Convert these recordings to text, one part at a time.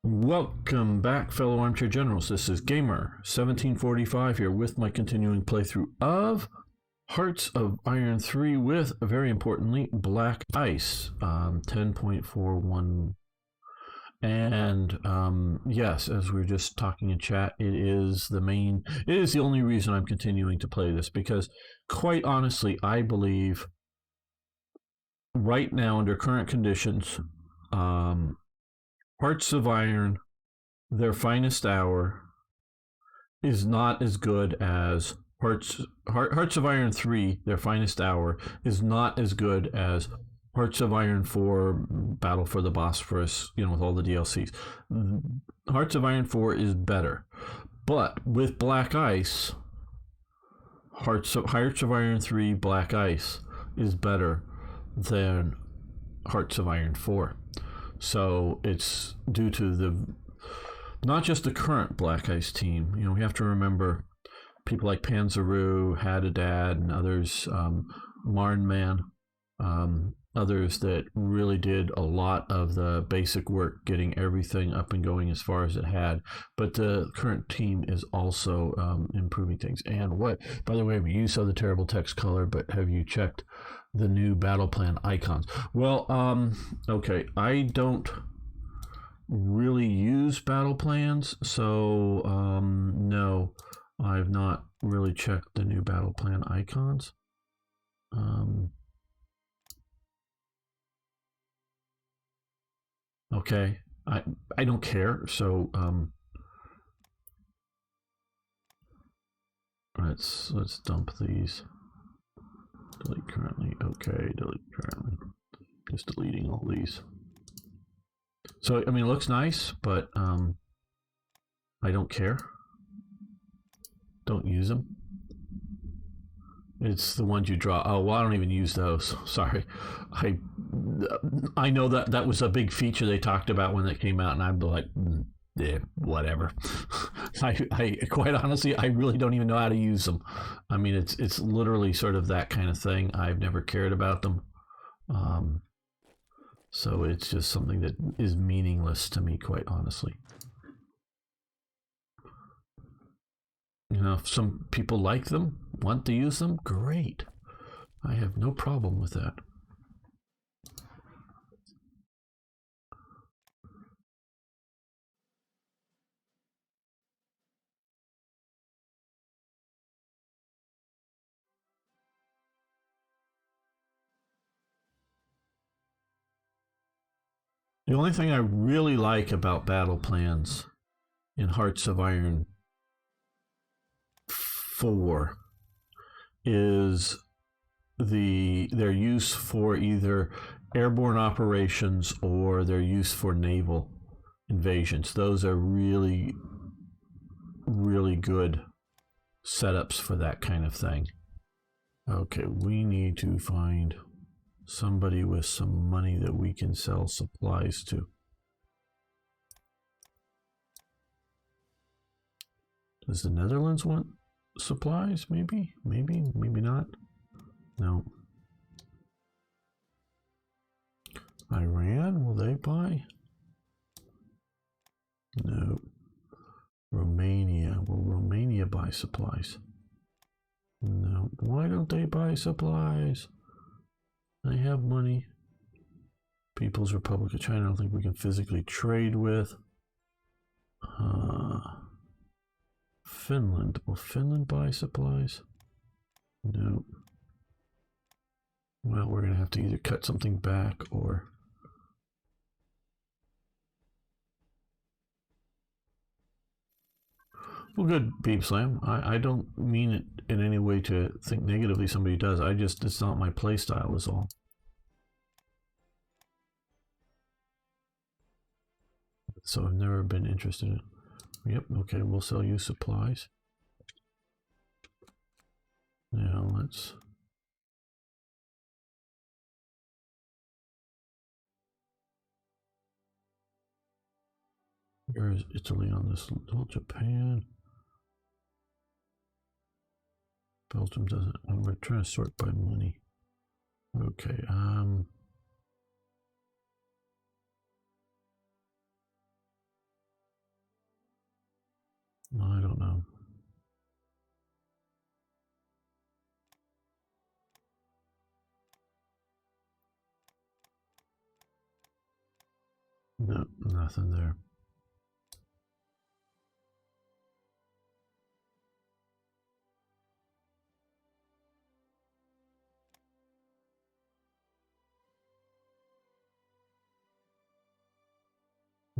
Welcome back, fellow armchair generals. This is Gamer1745 here with my continuing playthrough of Hearts of Iron 3 with, very importantly, Black Ice 10.41. And yes, as we were just talking in chat, it is the only reason I'm continuing to play this, because quite honestly, I believe right now, under current conditions, Hearts of Iron, their finest hour, is not as good as Hearts of Iron 3, their finest hour, is not as good as Hearts of Iron 4, Battle for the Bosphorus, with all the DLCs. Hearts of Iron 4 is better. But with Black Ice, Hearts of Iron 3, Black Ice is better than Hearts of Iron 4. So it's due to not just the current Black Ice team. We have to remember people like Panzeroo, Hadadad, and others, Marnman, others that really did a lot of the basic work, getting everything up and going as far as it had. But the current team is also improving things. And by the way, you saw the terrible text color, but have you checked the new battle plan icons? Well, okay, I don't really use battle plans, so no, I've not really checked the new battle plan icons. Okay, I don't care, so let's dump these. Delete currently. Okay, delete currently. Just deleting all these. So, it looks nice, but I don't care. Don't use them. It's the ones you draw. Oh, well, I don't even use those. Sorry. I know that was a big feature they talked about when it came out, and I'm like, yeah, whatever. I quite honestly, I really don't even know how to use them. It's literally sort of that kind of thing. I've never cared about them. So it's just something that is meaningless to me, quite honestly. If some people like them, want to use them, great. I have no problem with that. The only thing I really like about battle plans in Hearts of Iron 4 is their use for either airborne operations or their use for naval invasions. Those are really, really good setups for that kind of thing. Okay, we need to find somebody with some money that we can sell supplies to. Does the Netherlands want supplies? Maybe not. No. Iran, will they buy? No. Romania, will Romania buy supplies? No. Why don't they buy supplies? They have money. People's Republic of China, I don't think we can physically trade with. Finland. Will Finland buy supplies? No. Well, we're going to have to either cut something back or... Well, good, Beep Slam. I don't mean it in any way to think negatively somebody does. It's not my play style is all. So I've never been interested in it. Yep, okay, we'll sell you supplies. Now let's... Where is Italy on this? Oh, Japan. Belgium doesn't. We're trying to sort by money. Okay, I don't know. No, nothing there.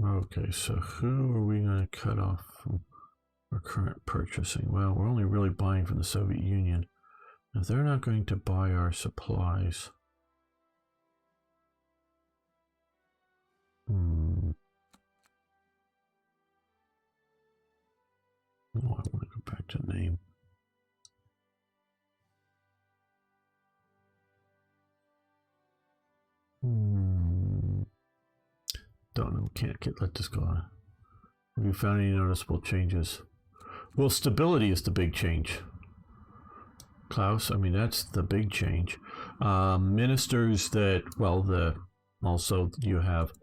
Okay, so who are we going to cut off from our current purchasing? Well, we're only really buying from the Soviet Union. If they're not going to buy our supplies, oh, I want to go back to name. Don't know. Can't let this go on. Have you found any noticeable changes? Well, stability is the big change. Klaus, I mean, that's the big change. Ministers that, well, also you have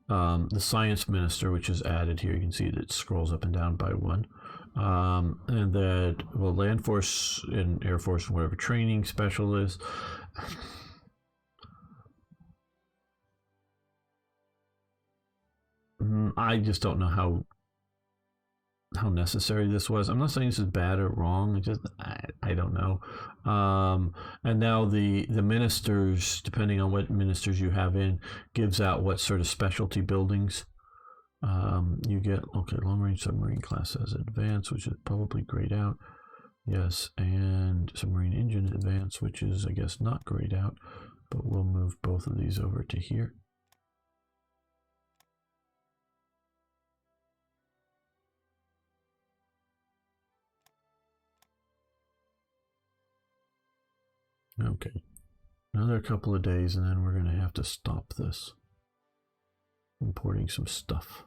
the science minister, which is added here. You can see that it scrolls up and down by one. And that, well, Land Force and Air Force and whatever training specialist. I just don't know how necessary this was. I'm not saying this is bad or wrong. It's just I don't know. And now the ministers, depending on what ministers you have in, gives out what sort of specialty buildings you get. Okay, long range submarine class as advanced, which is probably grayed out. Yes, and submarine engine advanced, which is I guess not grayed out, but we'll move both of these over to here. Okay, another couple of days, and then we're going to have to stop this. Importing some stuff.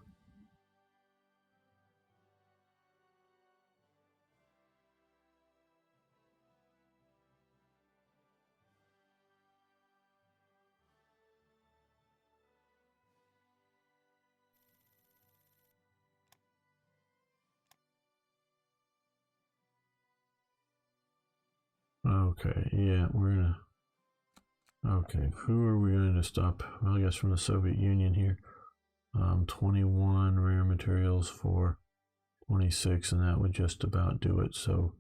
Okay, yeah, we're gonna. Okay, who are we going to stop? Well, I guess from the Soviet Union here. 21 rare materials for 26, and that would just about do it. So,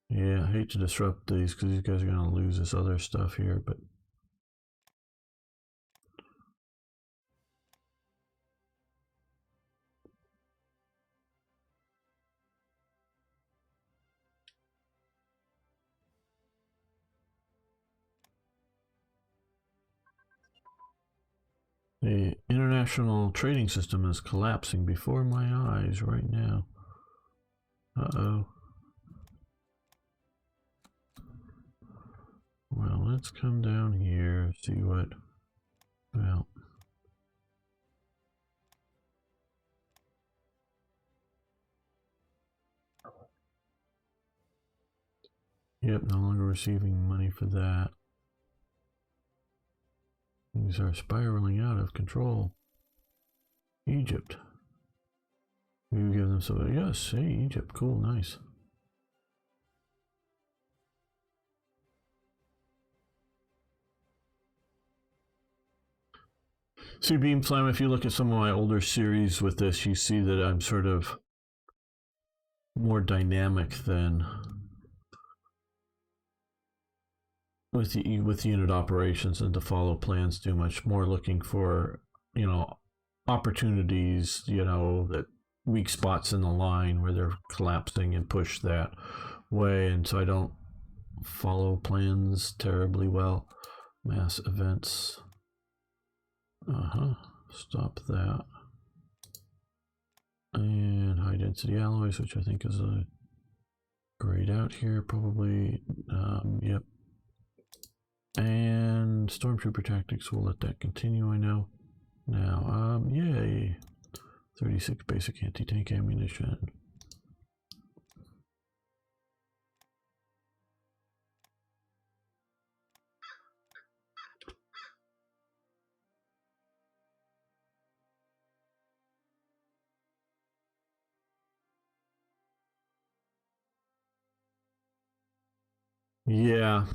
yeah, I hate to disrupt these because these guys are going to lose this other stuff here, but. The international trading system is collapsing before my eyes right now. Uh-oh. Well, let's come down here, see what. Well. Yep, no longer receiving money for that. Things are spiraling out of control. Egypt. We give them some. Yes, hey, Egypt. Cool, nice. See, Beamflam, if you look at some of my older series with this, you see that I'm sort of more dynamic than with unit operations and to follow plans too much. More looking for, opportunities, that weak spots in the line where they're collapsing and push that way. And so I don't follow plans terribly well. Mass events. Stop that. And high density alloys, which I think is a grayed out here, probably. Yep. And stormtrooper tactics, we'll let that continue, I know. Now, yay. 36 basic anti-tank ammunition. Yeah,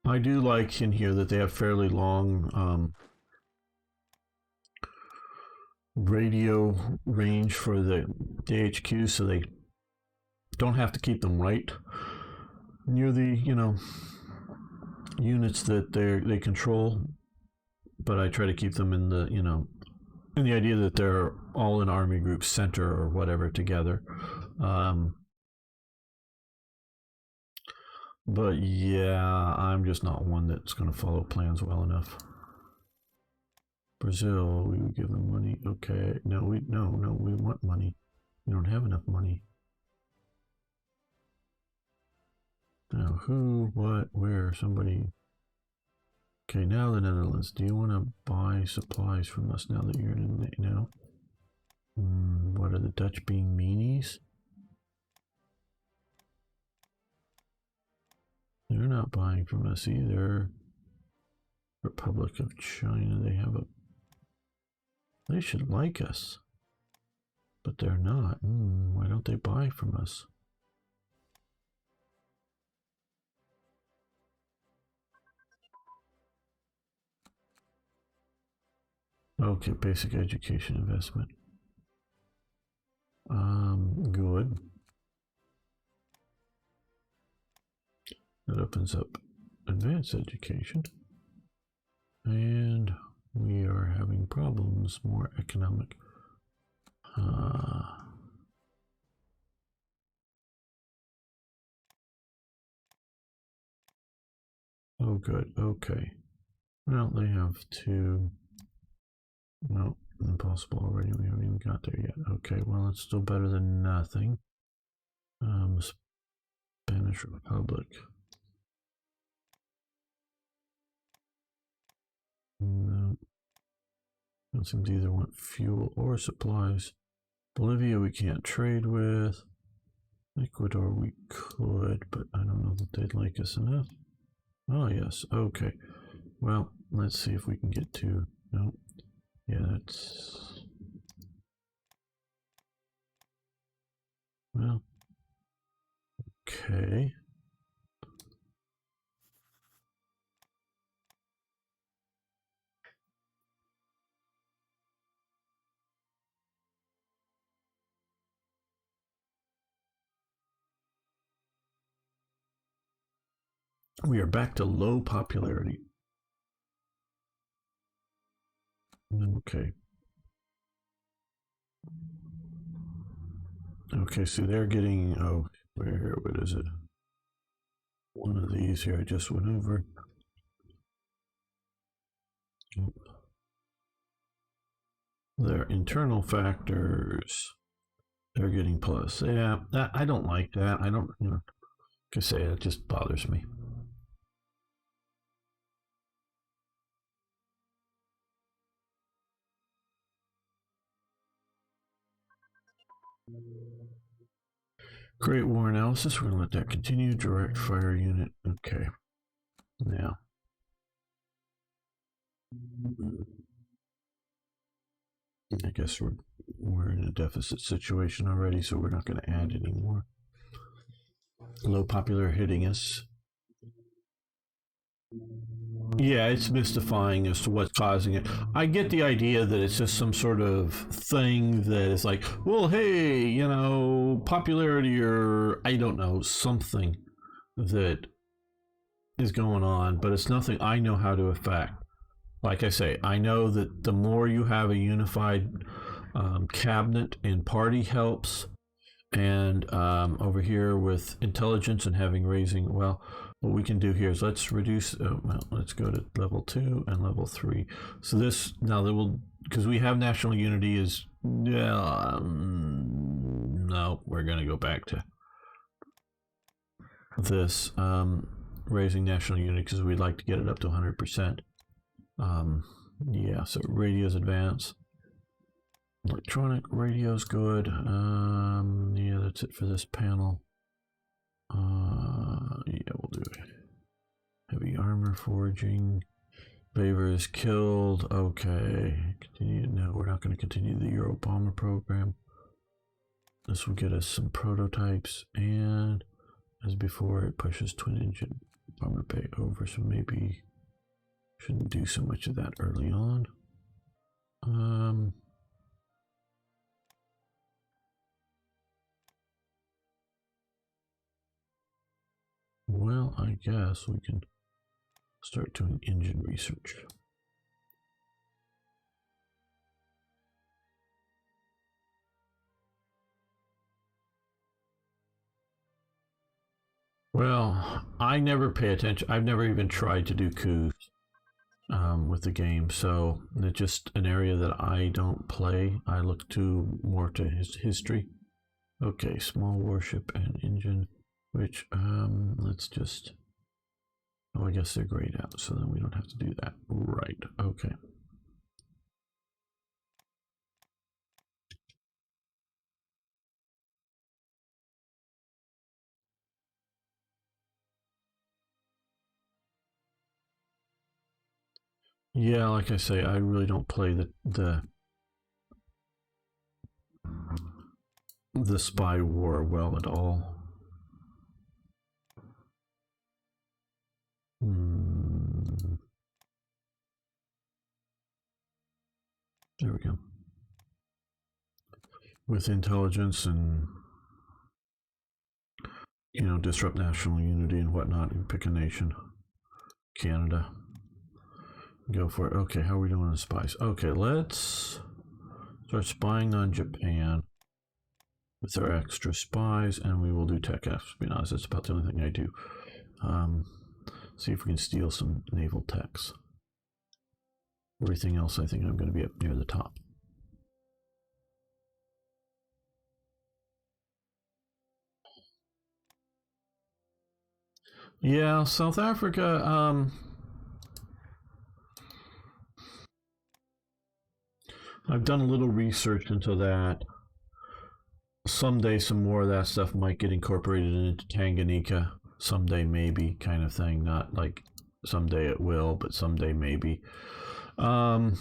I do like in here that they have fairly long radio range for the HQ, so they don't have to keep them right near the units that they control. But I try to keep them in the in the idea that they're all in Army Group Center or whatever together. Um, but yeah, I'm just not one that's going to follow plans well enough. Brazil, we would give them money. Okay, no, we want money. We don't have enough money. Now, who, what, where? Somebody. Okay, now the Netherlands. Do you want to buy supplies from us now that you're in the now? What are the Dutch being meanies? They're not buying from us either. Republic of China, they should like us. But they're not. Why don't they buy from us? Okay, basic education investment. Good. That opens up advanced education. And we are having problems, more economic. Oh, good. Okay. Well, they have two. No, impossible already. We haven't even got there yet. Okay, well, it's still better than nothing. Spanish Republic. No. Don't seem to either want fuel or supplies. Bolivia we can't trade with. Ecuador we could, but I don't know that they'd like us enough. Oh, yes. Okay. Well, let's see if we can get to... No. Yeah, that's... Well. Okay. We are back to low popularity. Okay. Okay, so they're getting... Oh, where? What is it? One of these here I just went over. Their internal factors, they're getting plus. Yeah, I don't like that. I don't, can say it just bothers me. Great War analysis. We're gonna let that continue. Direct fire unit. Okay. Now. I guess we're in a deficit situation already, so we're not going to add any more. Low popular hitting us. Yeah, it's mystifying as to what's causing it. I get the idea that it's just some sort of thing that is like, well, hey, popularity or I don't know, something that is going on, but it's nothing I know how to affect. Like I say, I know that the more you have a unified cabinet and party helps, and over here with intelligence and having raising, well, what we can do here is let's reduce, let's go to level 2 and level 3. So this, now that will, because we have national unity is, no, we're going to go back to this, raising national unity because we'd like to get it up to 100%. Yeah, so radios advance. Electronic radio's good. Yeah, that's it for this panel. Yeah, we'll do it. Heavy armor forging. Baver is killed. Okay. Continue. No, we're not going to continue the Euro bomber program. This will get us some prototypes and as before, it pushes twin engine bomber bay over, so maybe shouldn't do so much of that early on. Well, I guess we can start doing engine research. Well, I never pay attention. I've never even tried to do coups with the game, so it's just an area that I don't play. I look more to his history. Okay, small warship and engine, which let's just. Oh, I guess they're grayed out, so then we don't have to do that. Right. Okay. Yeah, like I say, I really don't play the spy war well at all. There we go. With intelligence and disrupt national unity and whatnot, and pick a nation. Canada. Go for it. Okay, how are we doing on spies? Okay, let's start spying on Japan with our extra spies, and we will do tech espionage. That's about the only thing I do. See if we can steal some naval techs. Everything else, I think I'm going to be up near the top. Yeah, South Africa. I've done a little research into that. Someday, some more of that stuff might get incorporated into Tanganyika. Someday, maybe, kind of thing. Not like someday it will, but someday maybe. Well,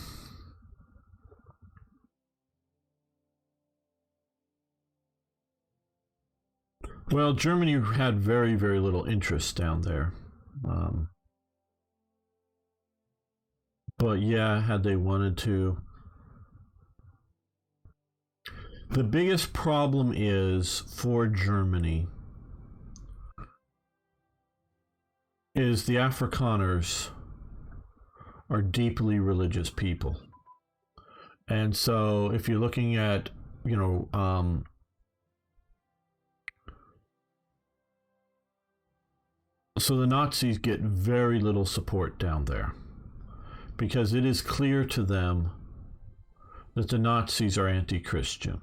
Germany had very, very little interest down there. But yeah, had they wanted to. The biggest problem is for Germany is the Afrikaners are deeply religious people. And so if you're looking at, so the Nazis get very little support down there because it is clear to them that the Nazis are anti-Christian.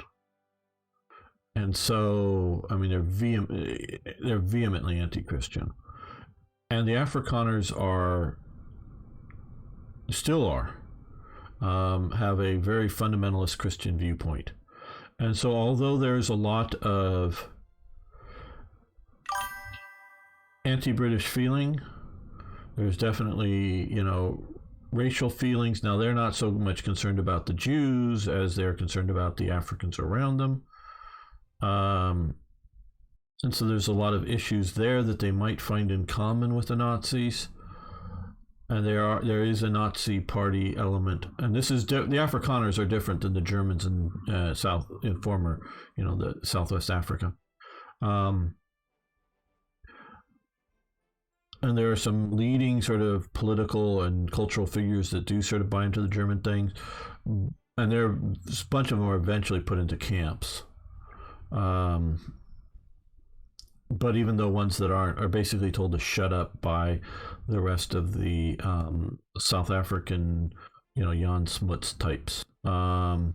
And so, I mean, they're vehemently anti-Christian. And the Afrikaners still are, have a very fundamentalist Christian viewpoint. And so, although there's a lot of anti-British feeling, there's definitely, racial feelings. Now, they're not so much concerned about the Jews as they're concerned about the Africans around them. And so there's a lot of issues there that they might find in common with the Nazis. And there is a Nazi party element, and this is the Afrikaners are different than the Germans in former, the Southwest Africa. And there are some leading sort of political and cultural figures that do sort of buy into the German things, and a bunch of them are eventually put into camps. But even though ones that aren't are basically told to shut up by the rest of the South African, Jan Smuts types. And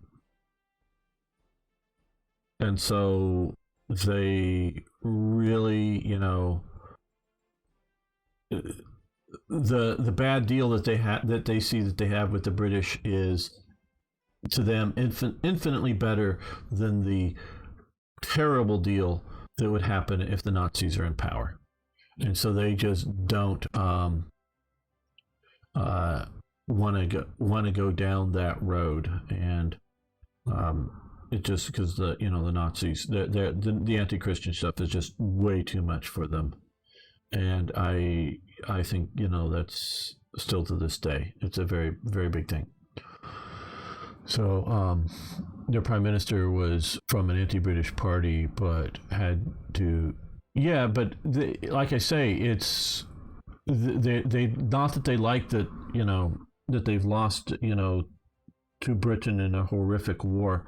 so they really, the bad deal that they see that they have with the British is to them infinitely better than the terrible deal that would happen if the Nazis are in power. And so they just don't want to go down that road. And it just because the Nazis, the anti-Christian stuff is just way too much for them, and I think that's still to this day it's a very very big thing. So their prime minister was from an anti-British party, but had to, yeah. But like I say, it's they not that they like that that they've lost to Britain in a horrific war,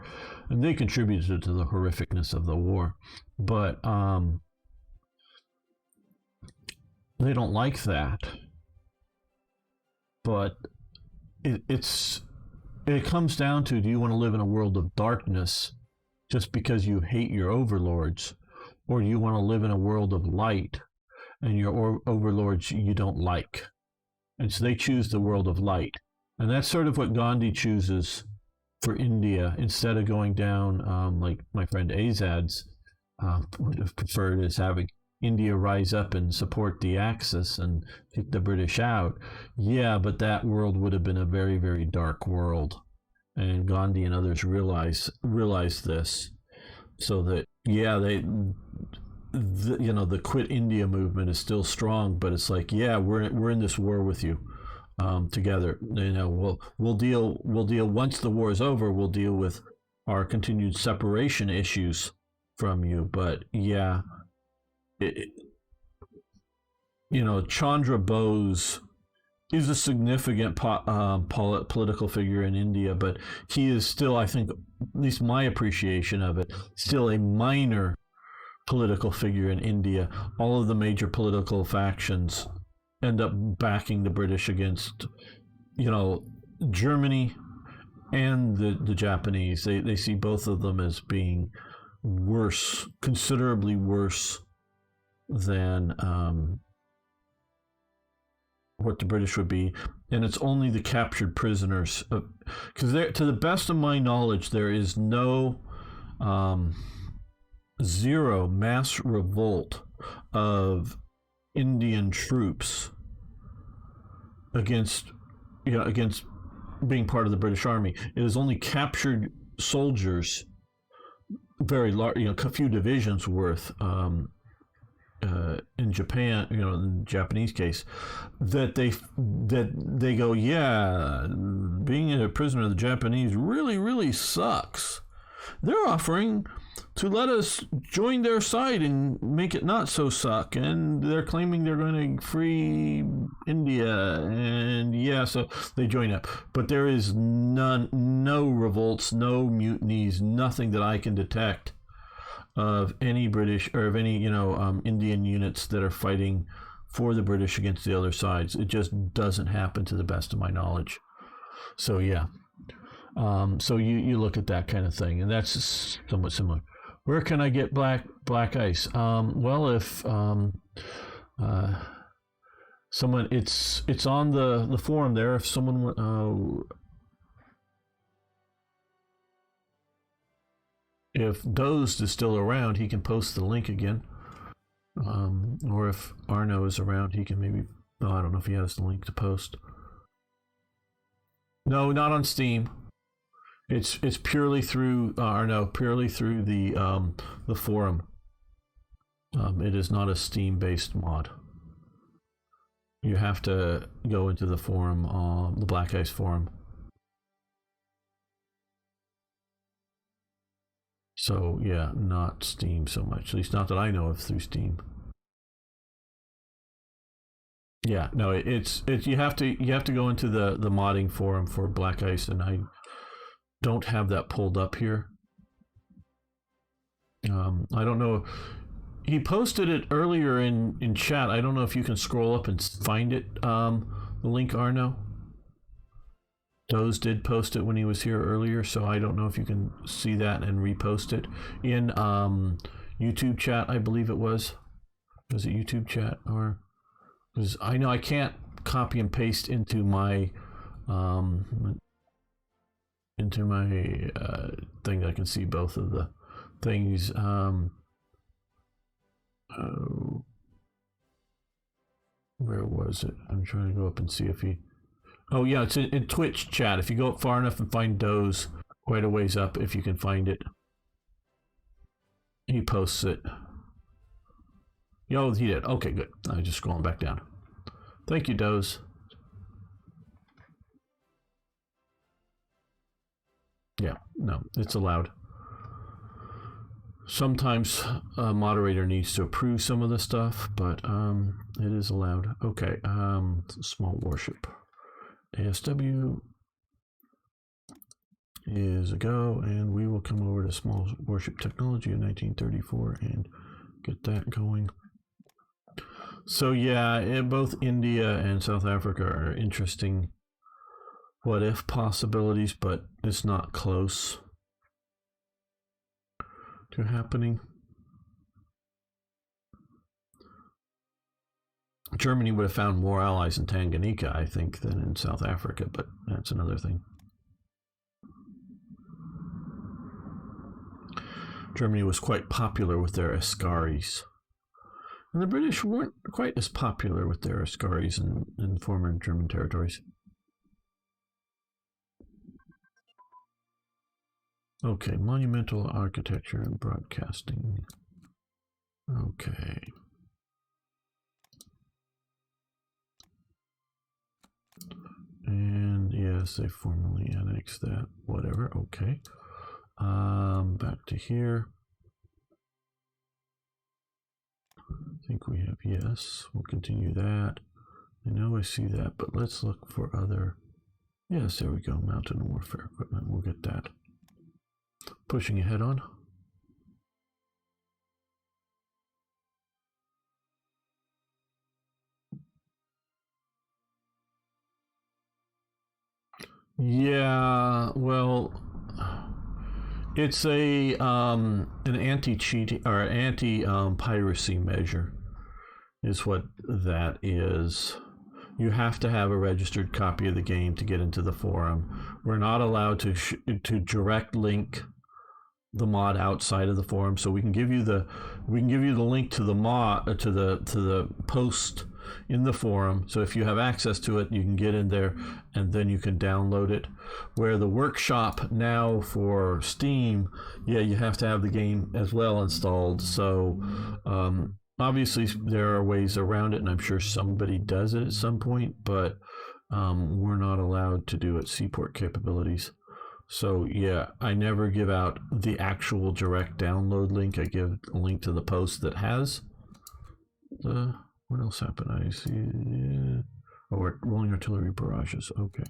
and they contributed to the horrificness of the war, but they don't like that. But it comes down to, do you want to live in a world of darkness just because you hate your overlords, or do you want to live in a world of light and your overlords you don't like? And so they choose the world of light. And that's sort of what Gandhi chooses for India, instead of going down like my friend Azad's would have preferred, is having India rise up and support the Axis and kick the British out. Yeah, but that world would have been a very, very dark world. And Gandhi and others realized this. So that, yeah, the Quit India movement is still strong, but it's like, yeah, we're in this war with you. Together, we'll deal once the war is over. We'll deal with our continued separation issues from you. But yeah, Chandra Bose is a significant political figure in India, but he is still, I think, at least my appreciation of it, still a minor political figure in India. All of the major political factions end up backing the British against, Germany and the Japanese. They see both of them as being worse, considerably worse than what the British would be. And it's only the captured prisoners, because to the best of my knowledge, there is no zero mass revolt of Indian troops against being part of the British Army. It is only captured soldiers, very large, a few divisions worth, in Japan, in the Japanese case, that they go, yeah, being a prisoner of the Japanese really, really sucks. They're offering to let us join their side and make it not so suck, and they're claiming they're going to free India, and yeah, so they join up. But there is no revolts, no mutinies, nothing that I can detect of any British or of any Indian units that are fighting for the British against the other sides. It just doesn't happen, to the best of my knowledge. So yeah. So you look at that kind of thing, and that's somewhat similar. Where can I get black ice? Well, if someone, it's on the forum there. If someone, if Dozed is still around, he can post the link again. Or if Arno is around, he can maybe. Oh, I don't know if he has the link to post. No, not on Steam. It's purely through purely through the forum. It is not a Steam-based mod. You have to go into the forum, the Black Ice forum. So yeah, not Steam so much. At least not that I know of through Steam. Yeah, no, it's you have to go into the modding forum for Black Ice, and I don't have that pulled up here. I don't know. He posted it earlier in chat. I don't know if you can scroll up and find it. The link, Arno. Doze did post it when he was here earlier, so I don't know if you can see that and repost it in YouTube chat. I believe it was. Was it YouTube chat, or? Because I know I can't copy and paste into my thing. I can see both of the things. Where was it? I'm trying to go up and see if he. Oh yeah, it's in Twitch chat. If you go up far enough and find Doze, quite a ways up if you can find it. He posts it. Yo, he did. Okay, good. I'm just scrolling back down. Thank you, Doze. Yeah, no, it's allowed. Sometimes a moderator needs to approve some of the stuff, but it is allowed. Okay, small warship. ASW is a go, and we will come over to small warship technology in 1934 and get that going. So yeah, both India and South Africa are interesting what if possibilities, but it's not close to happening. Germany would have found more allies in Tanganyika, I think, than in South Africa, but that's another thing. Germany was quite popular with their Askaris. And the British weren't quite as popular with their Askaris in former German territories. Okay, monumental architecture and broadcasting. Okay. And yes, they formally annexed that. Whatever. Okay. Back to here. I think we have yes. We'll continue that. I know I see that, but let's look for other. Yes, there we go. Mountain warfare equipment. We'll get that. Pushing ahead on. Yeah, well, it's a an anti-cheating or anti-piracy measure is what that is. You have to have a registered copy of the game to get into the forum. We're not allowed to direct link the mod outside of the forum, so we can give you the link to the mod to the post in the forum. So if you have access to it, you can get in there and then you can download it. Where the workshop now for Steam, yeah, you have to have the game as well installed. So obviously there are ways around it, and I'm sure somebody does it at some point, but we're not allowed to do it. Seaport capabilities. So yeah, I never give out the actual direct download link. I give a link to the post that has the. What else happened? I see. Yeah. Oh, we're rolling artillery barrages. Okay.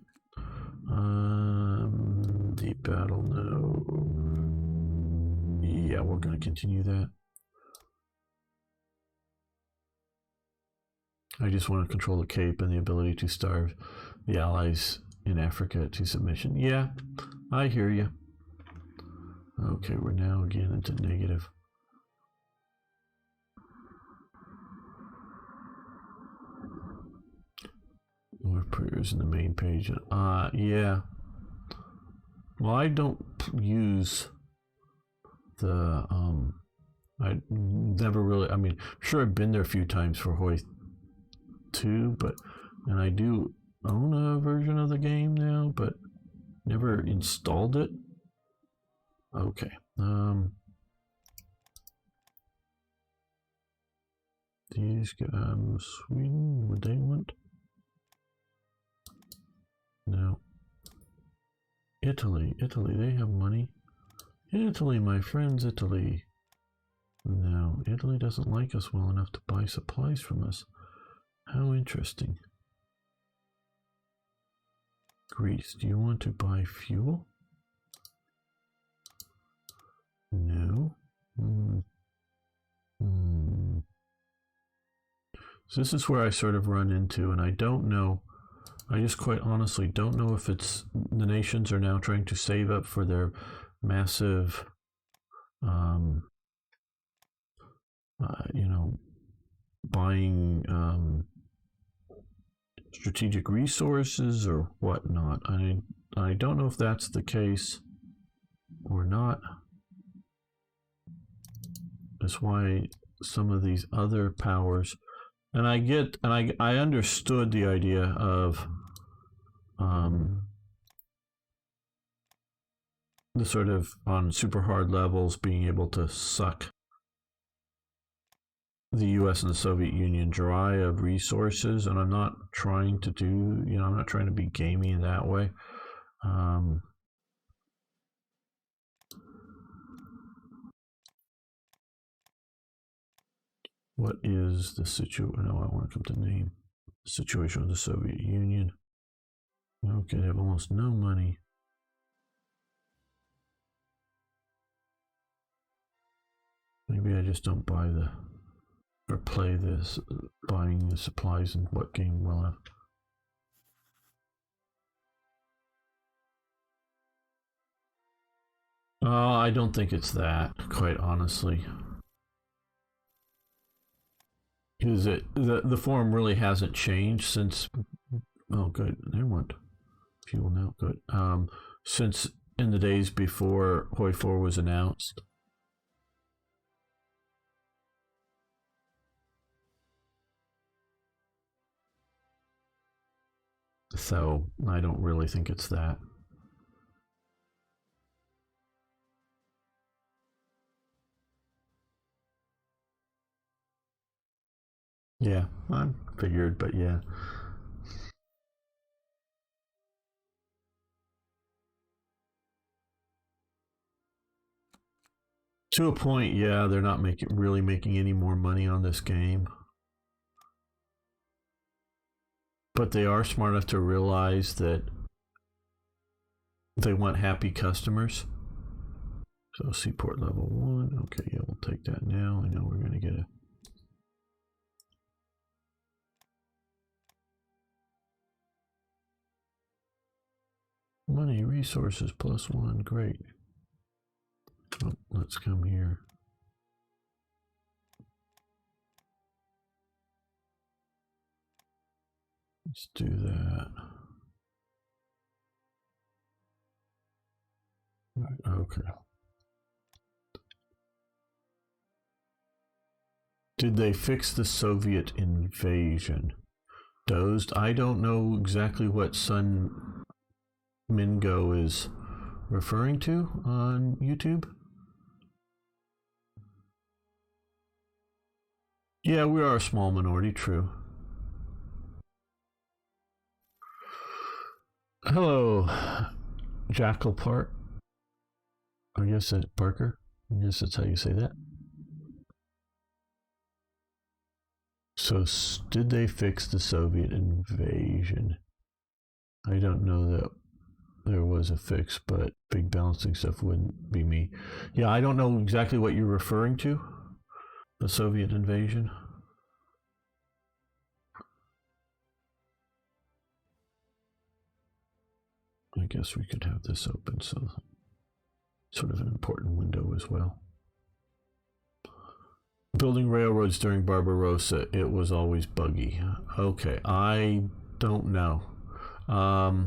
Deep battle. No. Yeah, we're going to continue that. I just want to control the Cape and the ability to starve the allies in Africa to submission. Yeah, I hear you. Okay, we're now again into negative. More prayers in the main page. Yeah. Well, I don't use the I never really. I mean, sure, I've been there a few times for Hoy 2, and I do own a version of the game now, but never installed it. Okay. These guys, Sweden, would they want? No. Italy, they have money. Italy, my friends, Italy. No, Italy doesn't like us well enough to buy supplies from us. How interesting. Greece, do you want to buy fuel? No. So this is where I sort of run into, and I don't know. I just quite honestly don't know if it's the nations are now trying to save up for their massive, buying strategic resources or whatnot. I don't know if that's the case or not. That's why some of these other powers, and I understood the idea of the sort of on super hard levels being able to suck the US and the Soviet Union dry of resources. And I'm not trying to do, I'm not trying to be gamey in that way. What is the situation? No, I want to come to name. Situation with the Soviet Union. Okay, they have almost no money. Maybe I just don't buy or play this, buying the supplies in what game will I? I don't think it's that, quite honestly. Because the form really hasn't changed since. Oh, good. They want fuel now. Good. Since in the days before Hoi 4 was announced. So I don't really think it's that. Yeah, I figured, but yeah. To a point, yeah, they're not really making any more money on this game. But they are smart enough to realize that they want happy customers. So seaport level 1. Okay, yeah, we'll take that now. I know we're going to get a money resources +1. Great. Oh, let's come here. Let's do that. Okay. Did they fix the Soviet invasion? Dozed. I don't know exactly what Sun Mingo is referring to on YouTube. Yeah, we are a small minority, true. Hello, Jackal Park. I guess it's Parker. I guess that's how you say that. So, did they fix the Soviet invasion? I don't know that there was a fix, but big balancing stuff wouldn't be me. Yeah, I don't know exactly what you're referring to. The Soviet invasion. I guess we could have this open, so sort of an important window as well. Building railroads during Barbarossa, it was always buggy. Okay, I don't know. I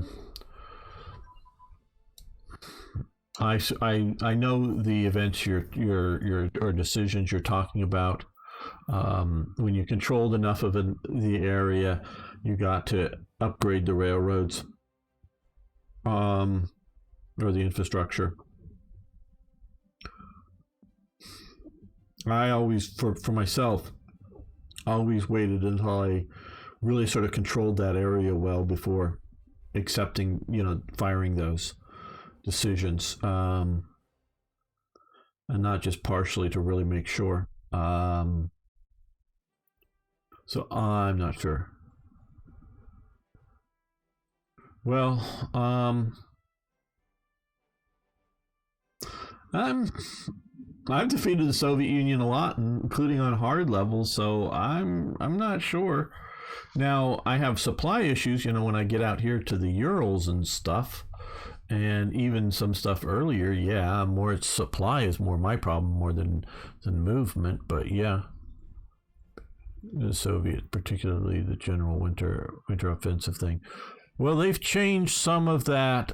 know the events or decisions you're talking about. When you controlled enough of the area, you got to upgrade the railroads or the infrastructure. I always, for myself, always waited until I really sort of controlled that area well before accepting, firing those decisions, and not just partially to really make sure. So I'm not sure. Well, I've defeated the Soviet Union a lot, including on hard levels. So I'm not sure. Now I have supply issues. When I get out here to the Urals and stuff, and even some stuff earlier. Yeah, more supply is more my problem more than movement. But yeah, the Soviet, particularly the general winter offensive thing. Well, they've changed some of that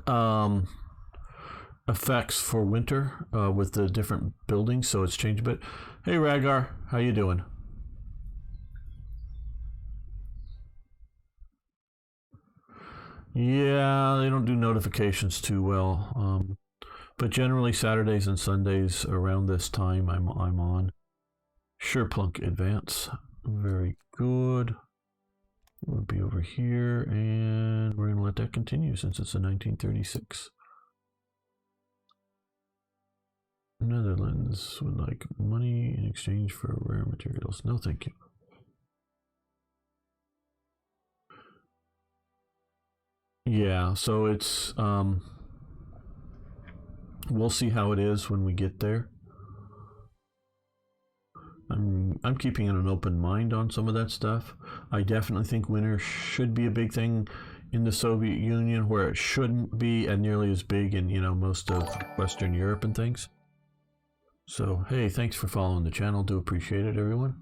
effects for winter with the different buildings, so it's changed a bit. Hey, Ragar, how you doing? Yeah, they don't do notifications too well. But generally Saturdays and Sundays around this time I'm on. Sureplunk Advance. Very good. We'll be over here, and we're going to let that continue since it's a 1936. Netherlands would like money in exchange for rare materials. No, thank you. Yeah, so it's we'll see how it is when we get there. I'm keeping an open mind on some of that stuff. I definitely think winter should be a big thing in the Soviet Union, where it shouldn't be and nearly as big in most of Western Europe and things. So hey, thanks for following the channel. Do appreciate it, everyone.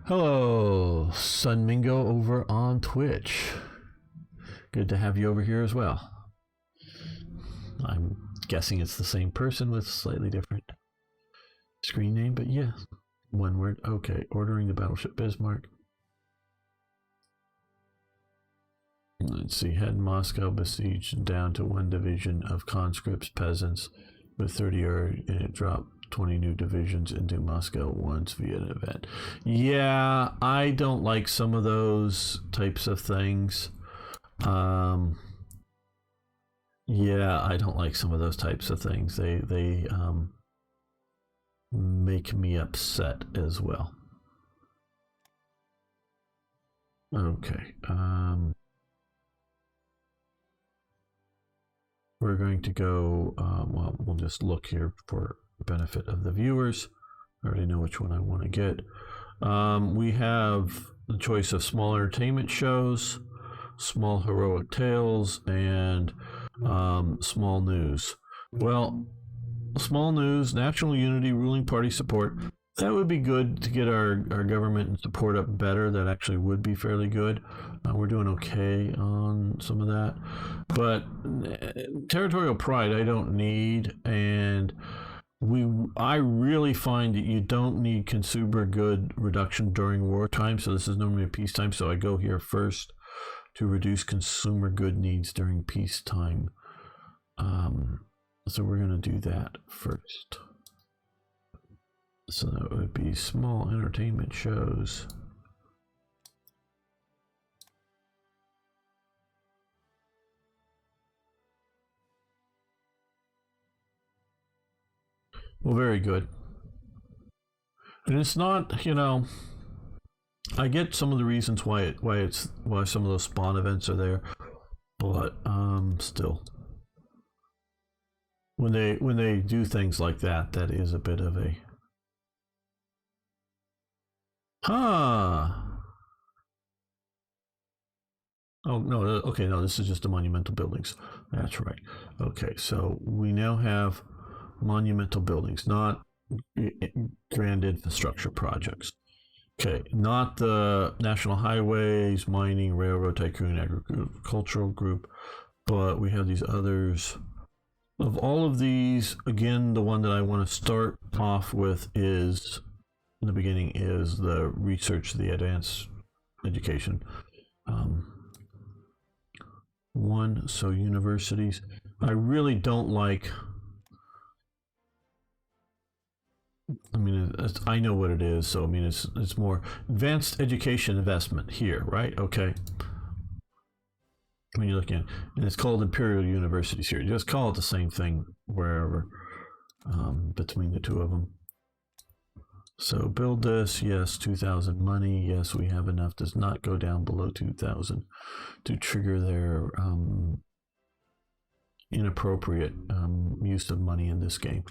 Hello, Sun Mingo over on Twitch. Good to have you over here as well. I'm guessing it's the same person with slightly different screen name, but yeah, one word. Okay, ordering the battleship Bismarck. Let's see, had Moscow besieged down to 1 division of conscripts, peasants with 30 and it dropped 20 new divisions into Moscow once via an event. Yeah, I don't like some of those types of things. Yeah, I don't like some of those types of things. They make me upset as well. Okay. We're going to go, well, we'll just look here for benefit of the viewers. I already know which one I want to get. We have the choice of small entertainment shows, small heroic tales, and small news. Well, small news, national unity, ruling party support. That would be good to get our government and support up better. That actually would be fairly good. We're doing okay on some of that. But territorial pride I don't need, and I really find that you don't need consumer good reduction during wartime. So this is normally a peacetime. So I go here first to reduce consumer good needs during peacetime. So we're going to do that first. So that would be small entertainment shows. Well, very good. And it's not, I get some of the reasons why some of those spawn events are there, but still, when they do things like that, that is a bit of a Oh no, okay, no, this is just the monumental buildings. That's right. Okay, so we now have monumental buildings, not grand infrastructure projects. Okay, not the national highways, mining, railroad, tycoon, agricultural group, but we have these others. Of all of these, again, the one that I want to start off with is, in the beginning, is the research, the advanced education. One, so universities. I really don't like, I mean, I know what it is, so I mean, it's more advanced education investment here, right? Okay. When you're looking at, and it's called Imperial Universities here. Just call it the same thing wherever, between the two of them. So build this, yes, 2,000 money, yes, we have enough. Does not go down below 2,000 to trigger their inappropriate use of money in this game.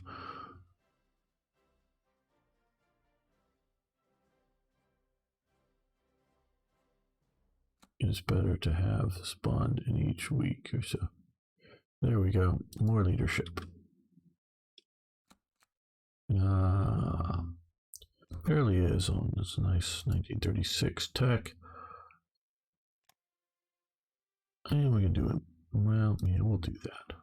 It's better to have spawned in each week or so. There we go, more leadership. Fairly is on this nice 1936 tech. And we can do it. Well, yeah, we'll do that.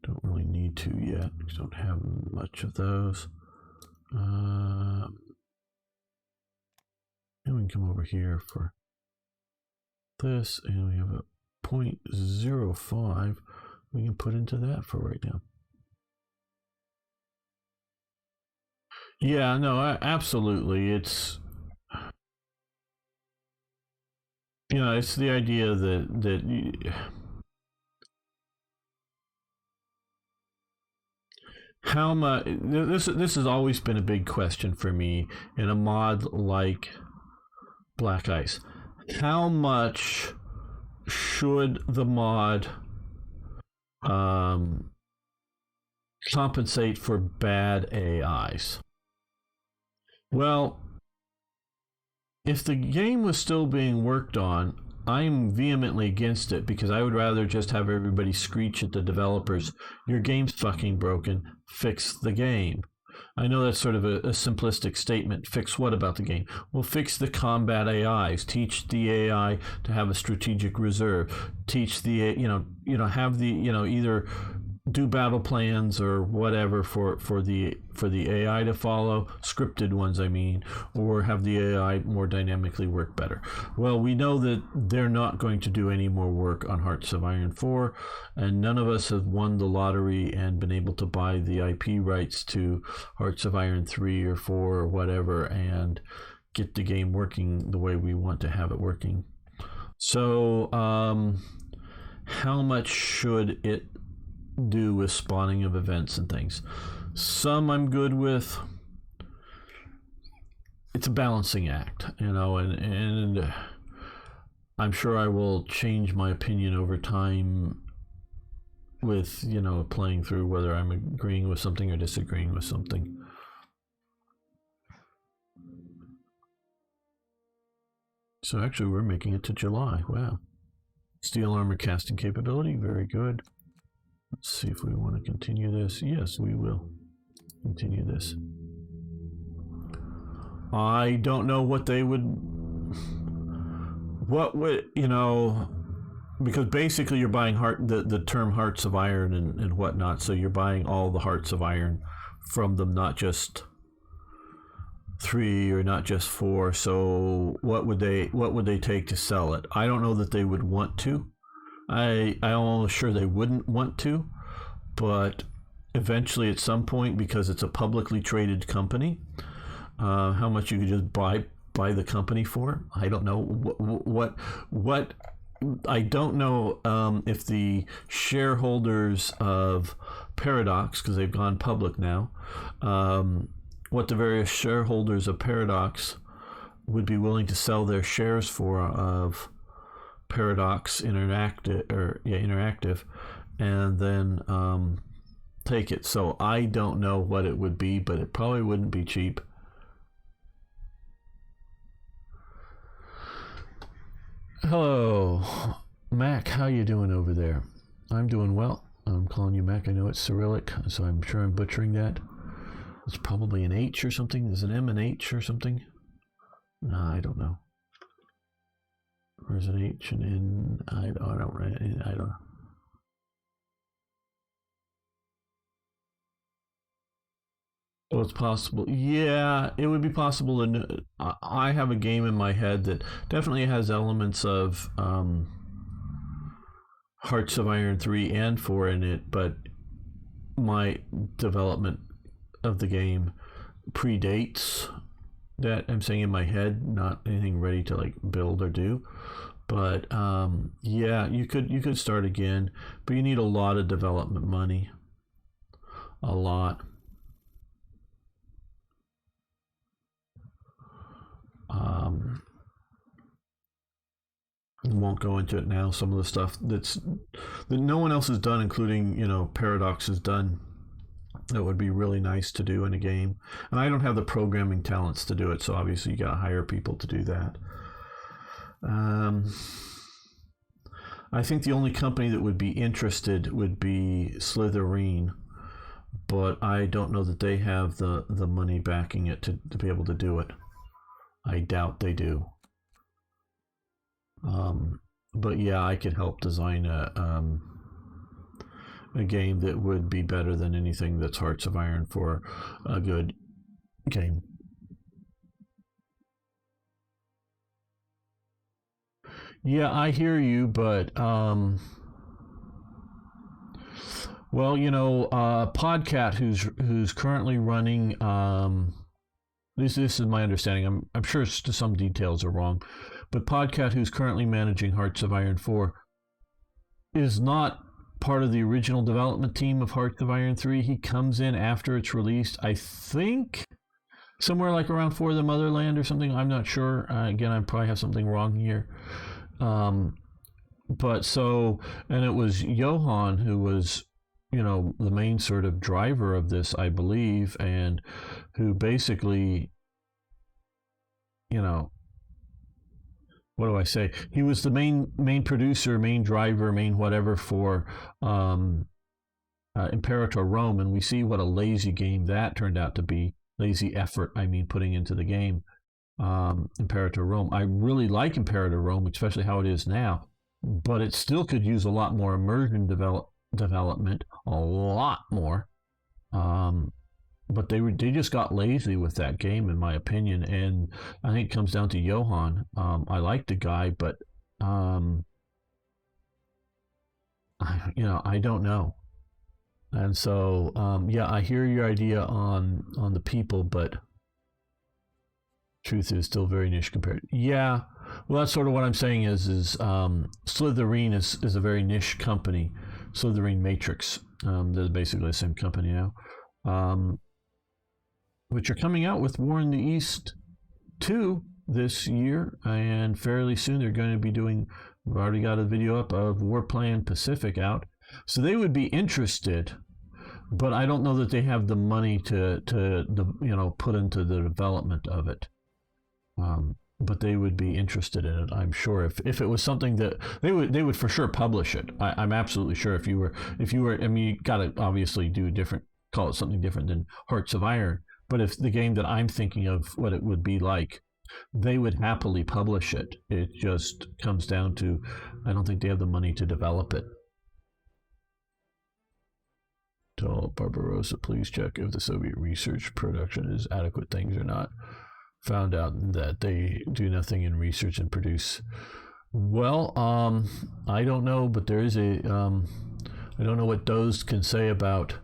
Don't really need to yet. We don't have much of those. And we can come over here for this, and we have a 0.05. we can put into that for right now. Yeah, no, absolutely. It's it's the idea that how much this has always been a big question for me in a mod like Black Ice. How much should the mod um, compensate for bad AIs? Well, if the game was still being worked on, I'm vehemently against it because I would rather just have everybody screech at the developers, your game's fucking broken, fix the game. I know that's sort of a simplistic statement. Fix what about the game? Well, fix the combat AIs. Teach the AI to have a strategic reserve. Teach the have the either do battle plans or whatever for the AI to follow, scripted ones I mean, or have the AI more dynamically work better. Well, we know that they're not going to do any more work on Hearts of Iron 4, and none of us have won the lottery and been able to buy the IP rights to Hearts of Iron 3 or 4 or whatever and get the game working the way we want to have it working. So how much should it do with spawning of events and things? Some I'm good with. It's a balancing act, and I'm sure I will change my opinion over time with playing through whether I'm agreeing with something or disagreeing with something. So actually we're making it to July. Wow. Steel armor casting capability, very good. Let's see if we want to continue this. Yes, we will continue this. I don't know what they would. What would because basically you're buying the term Hearts of Iron and whatnot. So you're buying all the Hearts of Iron from them, not just 3 or not just 4. So what would they take to sell it? I don't know that they would want to. I'm almost sure they wouldn't want to, but eventually at some point, because it's a publicly traded company, how much you could just buy the company for, I don't know. What I don't know if the shareholders of Paradox, because they've gone public now, what the various shareholders of Paradox would be willing to sell their shares for of Paradox Interactive, and then take it. So I don't know what it would be, but it probably wouldn't be cheap. Hello, Mac. How you doing over there? I'm doing well. I'm calling you Mac. I know it's Cyrillic, so I'm sure I'm butchering that. It's probably an H or something. Is an M an H or something? Nah, I don't know. Or is it H and N? I don't know. Oh, it's possible. Yeah, it would be possible. And I have a game in my head that definitely has elements of Hearts of Iron 3 and 4 in it, but my development of the game predates that. I'm saying in my head, not anything ready to like build or do. But yeah, you could start again, but you need a lot of development money. A lot. Won't go into it now. Some of the stuff that no one else has done, including Paradox has done, that would be really nice to do in a game. And I don't have the programming talents to do it, so obviously you got to hire people to do that. I think the only company that would be interested would be Slytherin, but I don't know that they have the money backing it to be able to do it. I doubt they do. But yeah, I could help design a game that would be better than anything that's Hearts of Iron for a good game. Yeah, I hear you, but Well, Podcat, who's currently running. This is my understanding. I'm sure some details are wrong, but Podcat, who's currently managing Hearts of Iron 4, is not part of the original development team of Hearts of Iron 3. He comes in after it's released. I think somewhere like around For the Motherland or something. I'm not sure. Again, I probably have something wrong here. But so, and it was Johan who was, the main sort of driver of this, I believe, and who basically, what do I say? He was the main producer, main driver, main whatever for Imperator Rome, and we see what a lazy game that turned out to be. Lazy effort, I mean, putting into the game. Imperator Rome. I really like Imperator Rome, especially how it is now, but it still could use a lot more immersion development, a lot more. But they just got lazy with that game, in my opinion, and I think it comes down to Johan. I like the guy, but I don't know. And so, I hear your idea on the people, but truth is still very niche compared. Yeah, well, that's sort of what I'm saying is Slitherine is a very niche company. Slitherine Matrix, they're basically the same company now, which are coming out with War in the East 2 this year, and fairly soon they're going to be doing. We've already got a video up of Warplan Pacific out, so they would be interested. But I don't know that they have the money to put into the development of it. But they would be interested in it, I'm sure. If it was something that they would for sure publish it. I'm absolutely sure. If you were, I mean, you got to obviously call it something different than Hearts of Iron. But if the game that I'm thinking of, what it would be like, they would happily publish it. It just comes down to, I don't think they have the money to develop it. Tell Barbarossa, please check if the Soviet research production is adequate things or not. Found out that they do nothing in research and produce. Well, I don't know, but there is I don't know what those can say about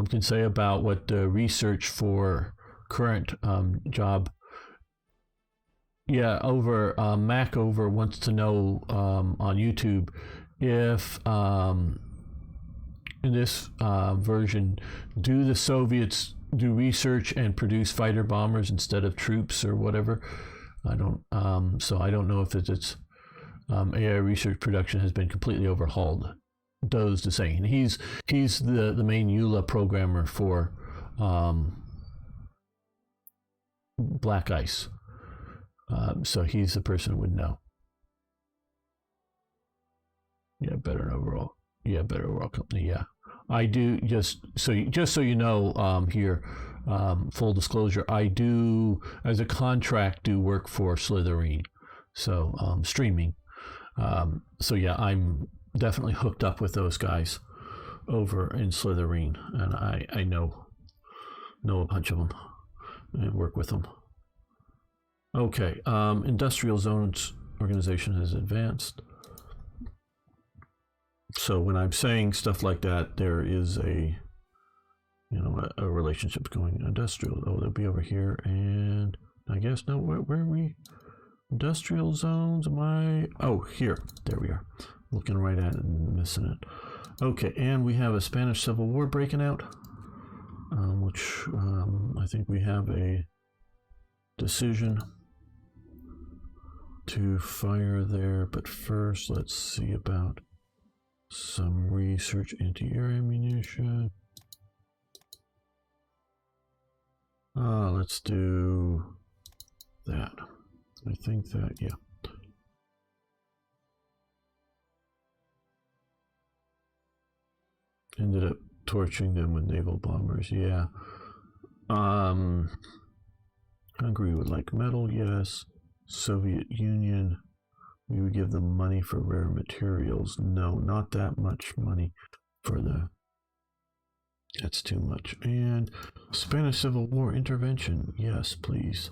can say about what the research for current job. Yeah, over Mac over wants to know on YouTube if in this version, do the Soviets do research and produce fighter bombers instead of troops or whatever? I don't. So I don't know if it's AI research production has been completely overhauled. Does is saying he's the main EULA programmer for Black Ice. So he's the person who would know. Yeah, better overall. Yeah, better overall company. Yeah, I do. Just so you know, here, full disclosure, I do as a contract do work for Slitherine, so streaming. So yeah, I'm definitely hooked up with those guys over in Slitherine, and I know a bunch of them and work with them. Okay, Industrial Zones Organization has advanced. So when I'm saying stuff like that, there is a relationship going industrial. Oh, they'll be over here, and I guess no. Where are we? Industrial zones. Am I? Oh, here. There we are. Looking right at it and missing it. Okay, and we have a Spanish Civil War breaking out, which I think we have a decision to fire there. But first, let's see about some research anti-air ammunition. Let's do that. I think that, yeah. Ended up torching them with naval bombers, yeah. Hungary would like metal, yes. Soviet Union, we would give them money for rare materials. No, not that much money for that's too much. And Spanish Civil War intervention, yes, please.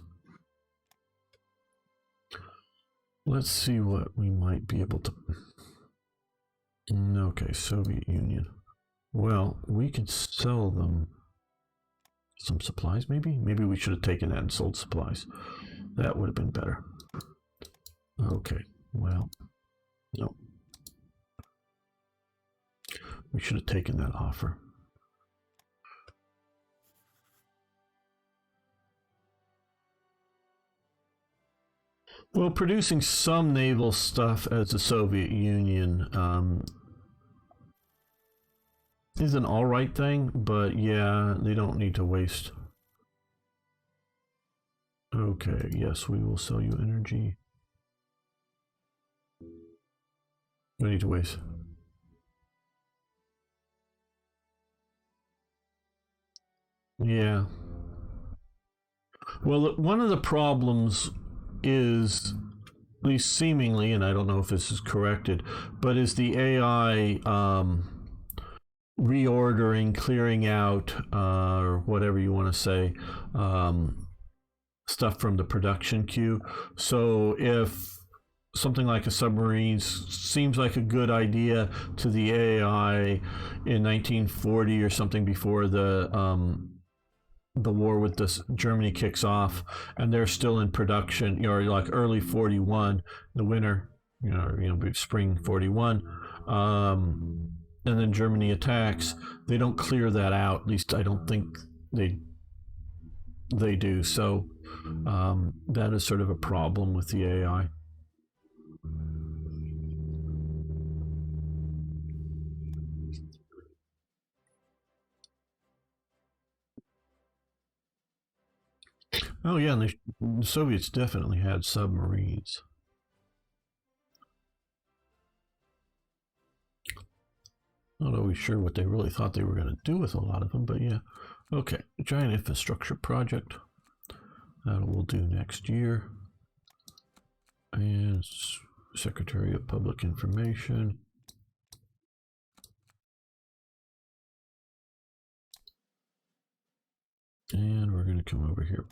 Let's see what we might be able to. Okay, Soviet Union. Well, we could sell them some supplies, maybe? Maybe we should have taken that and sold supplies. That would have been better. Okay, well, no. We should have taken that offer. Well, producing some naval stuff as the Soviet Union is an all right thing, but yeah, they don't need to waste. Okay, yes, we will sell you energy. We need to waste. Yeah. Well, one of the problems is, at least seemingly, and I don't know if this is corrected, but is the AI reordering, clearing out, or whatever you want to say, stuff from the production queue. So if something like a submarine seems like a good idea to the AI in 1940 or something before the war with this Germany kicks off, and they're still in production, like early 41, the winter, spring 41, and then Germany attacks. They don't clear that out. At least I don't think they do. So that is sort of a problem with the AI. Oh yeah, and the Soviets definitely had submarines. Not always sure what they really thought they were going to do with a lot of them, but yeah. Okay, giant infrastructure project. That we'll do next year. And Secretary of Public Information. And we're going to come over here.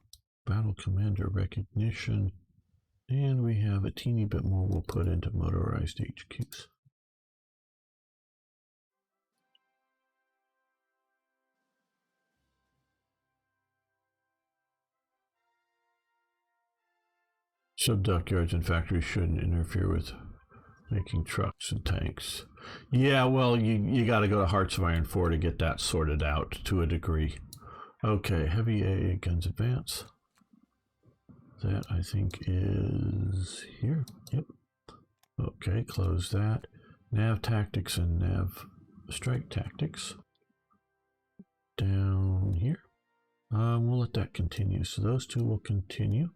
Battle Commander Recognition. And we have a teeny bit more we'll put into motorized HQs. Sub-dockyards and factories shouldn't interfere with making trucks and tanks. Yeah, well, you got to go to Hearts of Iron 4 to get that sorted out to a degree. Okay, heavy AA guns advance. That, I think, is here. Yep. Okay, close that. Nav tactics and nav strike tactics. Down here. We'll let that continue. So those two will continue.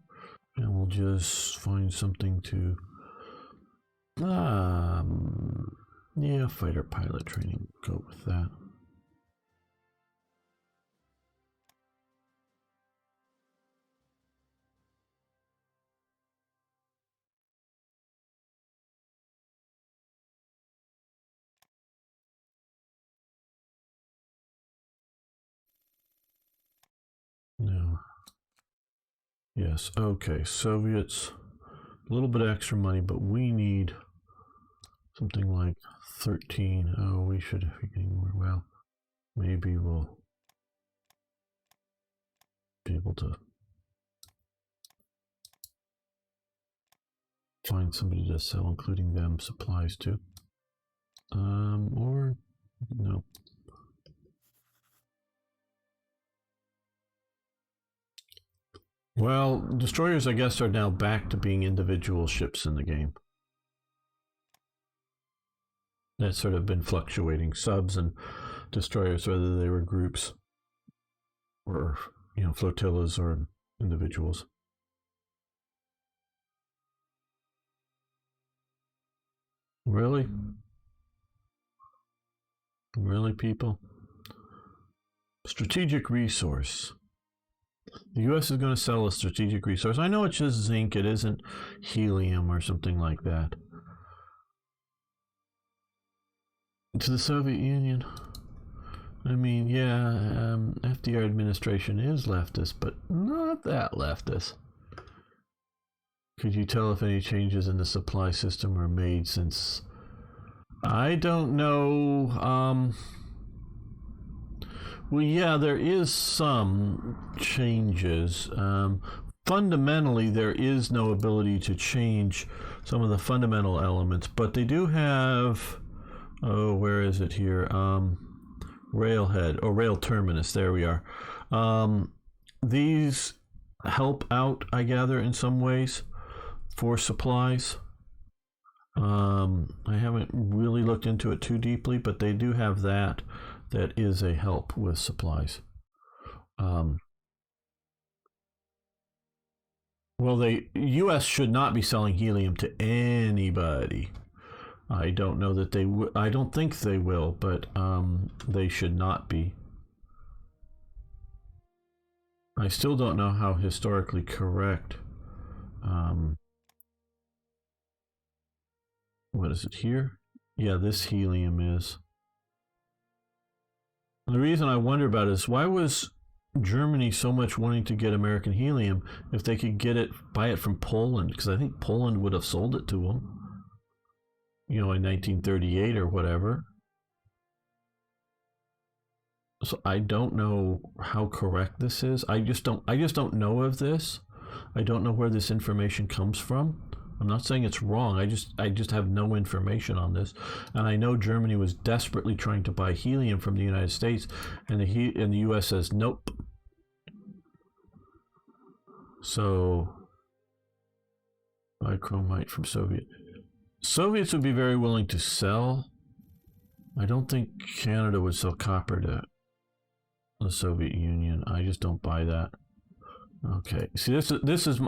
And we'll just find something to... yeah, fighter pilot training. Go with that. No. Yes, okay. Soviets, a little bit extra money, but we need something like 13. Oh, we should be getting more. Well, maybe we'll be able to find somebody to sell, including them, supplies to. Or no. Well, destroyers, I guess, are now back to being individual ships in the game. That's sort of been fluctuating, subs and destroyers, whether they were groups or, flotillas or individuals. Really? Really, people? Strategic resource. The U.S. is going to sell a strategic resource. I know it's just zinc. It isn't helium or something like that. To the Soviet Union. I mean, yeah, FDR administration is leftist, but not that leftist. Could you tell if any changes in the supply system were made since? I don't know. Well, yeah, there is some changes. Fundamentally, there is no ability to change some of the fundamental elements, but they do have. Oh, where is it here? Railhead or rail terminus. There we are. These help out, I gather, in some ways for supplies. I haven't really looked into it too deeply, but they do have that. That is a help with supplies. Well, the U.S. should not be selling helium to anybody. I don't know that they would. I don't think they will, but they should not be. I still don't know how historically correct. What is it here? Yeah, this helium is. The reason I wonder about it is why was Germany so much wanting to get American helium if they could buy it from Poland? Because I think Poland would have sold it to them. In 1938 or whatever. So I don't know how correct this is. I just don't know of this. I don't know where this information comes from. I'm not saying it's wrong. I just have no information on this. And I know Germany was desperately trying to buy helium from the United States, and the US says nope. So bichromite from Soviets would be very willing to sell. I don't think Canada would sell copper to the Soviet Union. I just don't buy that. Okay. See, this is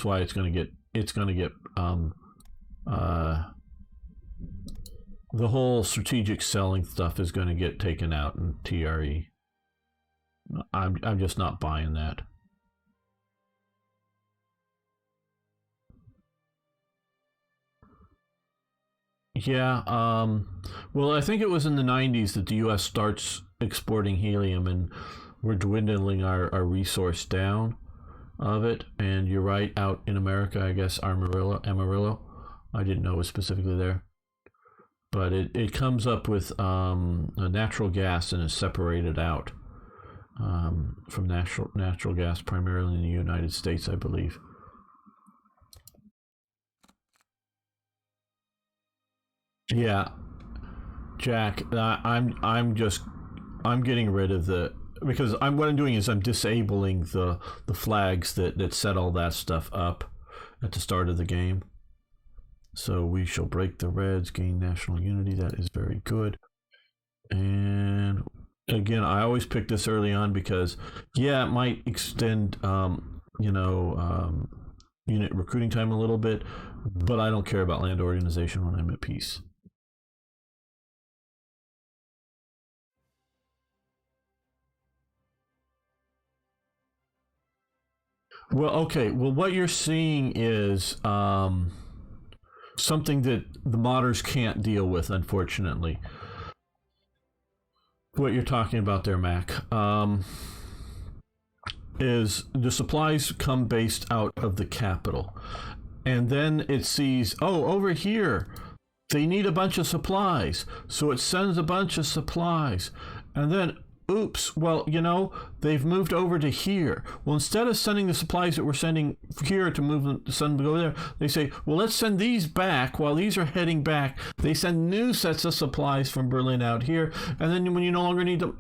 why it's going to get the whole strategic selling stuff is going to get taken out in TRE. I'm just not buying that. Yeah, well, I think it was in the 90s that the U.S. starts exporting helium, and we're dwindling our resource down of it. And you're right, out in America, I guess, Amarillo. I didn't know it was specifically there. But it comes up with a natural gas and is separated out from natural gas, primarily in the United States, I believe. Yeah, Jack, I'm getting rid of because what I'm doing is I'm disabling the flags that set all that stuff up at the start of the game. So we shall break the reds, gain national unity. That is very good. And again, I always pick this early on because it might extend unit recruiting time a little bit, but I don't care about land organization when I'm at peace. Well, okay. Well, what you're seeing is something that the modders can't deal with, unfortunately. What you're talking about there, Mac, is the supplies come based out of the capital. And then it sees, oh, over here, they need a bunch of supplies. So it sends a bunch of supplies. And then oops, well, they've moved over to here. Well, instead of sending the supplies that we're sending here to send them over there, they say, well, let's send these back. While these are heading back, they send new sets of supplies from Berlin out here. And then when you no longer need them,